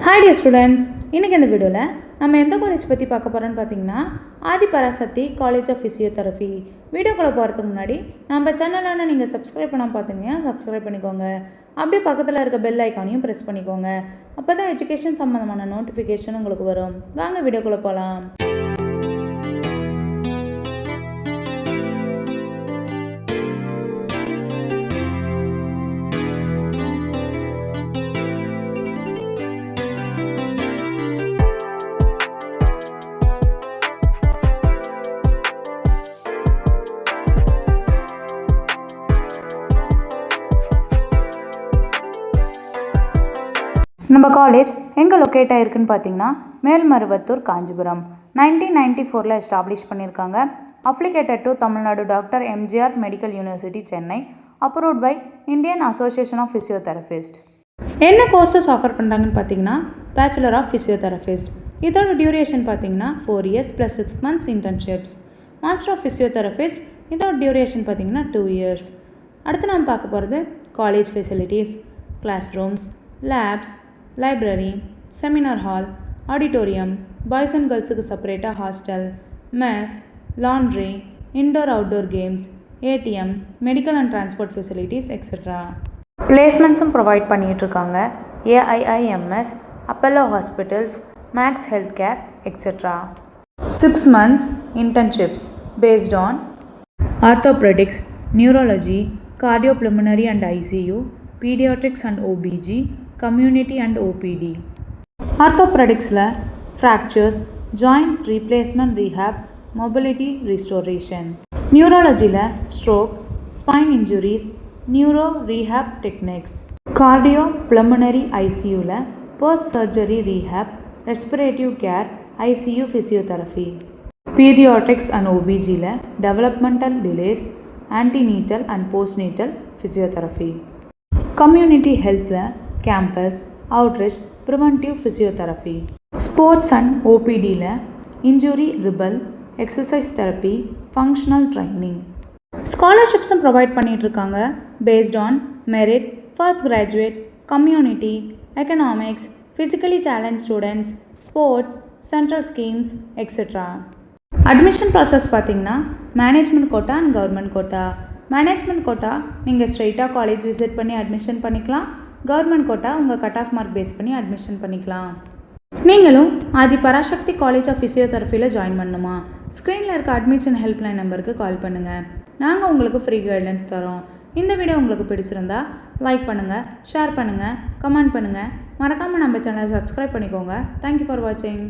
Hi dear students, இன்றைக்கி இந்த வீடியோவில் நம்ம எந்த காலேஜ் பற்றி பார்க்க போகிறோன்னு பார்த்தீங்கன்னா ஆதி பராசக்தி காலேஜ் ஆஃப் ஃபிசியோதெரபி. வீடியோக்குள்ளே போகிறதுக்கு முன்னாடி நம்ம சேனலான நீங்கள் சப்ஸ்கிரைப் பண்ணாமல் பார்த்தீங்கன்னா சப்ஸ்கிரைப் பண்ணிக்கோங்க. அப்படியே பக்கத்தில் இருக்க பெல் ஐக்கானையும் ப்ரெஸ் பண்ணிக்கோங்க. அப்போ தான் எஜுகேஷன் சம்மந்தமான நோட்டிஃபிகேஷன் உங்களுக்கு வரும். வாங்க வீடியோக்குள்ளே போகலாம். நம்ம காலேஜ் எங்கே லொக்கேட் ஆகிருக்குன்னு பார்த்தீங்கன்னா மேல்மருவத்தூர், காஞ்சிபுரம். 1994 எஸ்டாப்ளிஷ் பண்ணியிருக்காங்க. Affiliated to Tamil Nadu doctor MGR medical university, Chennai. Approved by Indian association of physiotherapist. என்ன கோர்சஸ் ஆஃபர் பண்ணுறாங்கன்னு பார்த்தீங்கன்னா பேச்சுலர் ஆஃப் ஃபிசியோதெரபிஸ்ட். இதோட டியூரேஷன் பார்த்தீங்கன்னா 4 years + 6 months internships. Master of physiotherapist இதோட டியூரேஷன் பார்த்தீங்கன்னா 2 years. அடுத்து நம்ம பார்க்க போகிறது college facilities, class rooms, labs, library, seminar hall, auditorium, boys and கேர்ள்ஸுக்கு செப்பரேட்டாக hostel, mess, laundry, indoor outdoor games, ATM, medical and transport facilities etcetera. பிளேஸ்மெண்ட்ஸும் provide பண்ணிகிட்ருக்காங்க. AIIMS, Apollo hospitals, Max health care etcetera. 6 months internships based on orthopaedics, neurology, cardiopulmonary and ICU, paediatrics and OBG, community and OPD. ஆர்த்தோபெடிக்ஸில் fractures, joint replacement, rehab, mobility restoration. நியூரோலஜியில் stroke, spine injuries, neuro rehab techniques. Cardio pulmonary ICUவில் post surgery rehab, respiratory care, ICU physiotherapy. Paediatrics and OBGயில் developmental delays, antenatal and postnatal physiotherapy. Community ஹெல்த்தில் campus, outreach, preventive physiotherapy. Sports and OPDயில் injury ரிபல், exercise therapy, functional training. ஸ்காலர்ஷிப்ஸும் provide பண்ணிகிட்ருக்காங்க based on merit, first graduate, community, economics, physically challenge students, sports, central schemes etcetera. Admission process பார்த்திங்கன்னா management quota and government quota. Management quota நீங்கள் ஸ்ட்ரெயிட்டாக college visit பண்ணி admission பண்ணிக்கலாம். Government quota உங்கள் cut off mark base பண்ணி admission பண்ணிக்கலாம். நீங்களும் Adhi Parasakthi college of ஃபிசியோதெரபியில் ஜாயின் பண்ணணுமா? ஸ்க்ரீனில் இருக்க அட்மிஷன் ஹெல்ப்லைன் நம்பருக்கு கால் பண்ணுங்கள். நாங்கள் உங்களுக்கு ஃப்ரீ கைட்லைன்ஸ் தரோம். இந்த வீடியோ உங்களுக்கு பிடிச்சிருந்தா லைக் பண்ணுங்கள், ஷேர் பண்ணுங்கள், கமெண்ட் பண்ணுங்கள். மறக்காமல் நம்ம சேனலை சப்ஸ்கிரைப் பண்ணிக்கோங்க. தேங்க்யூ ஃபார் வாட்சிங்.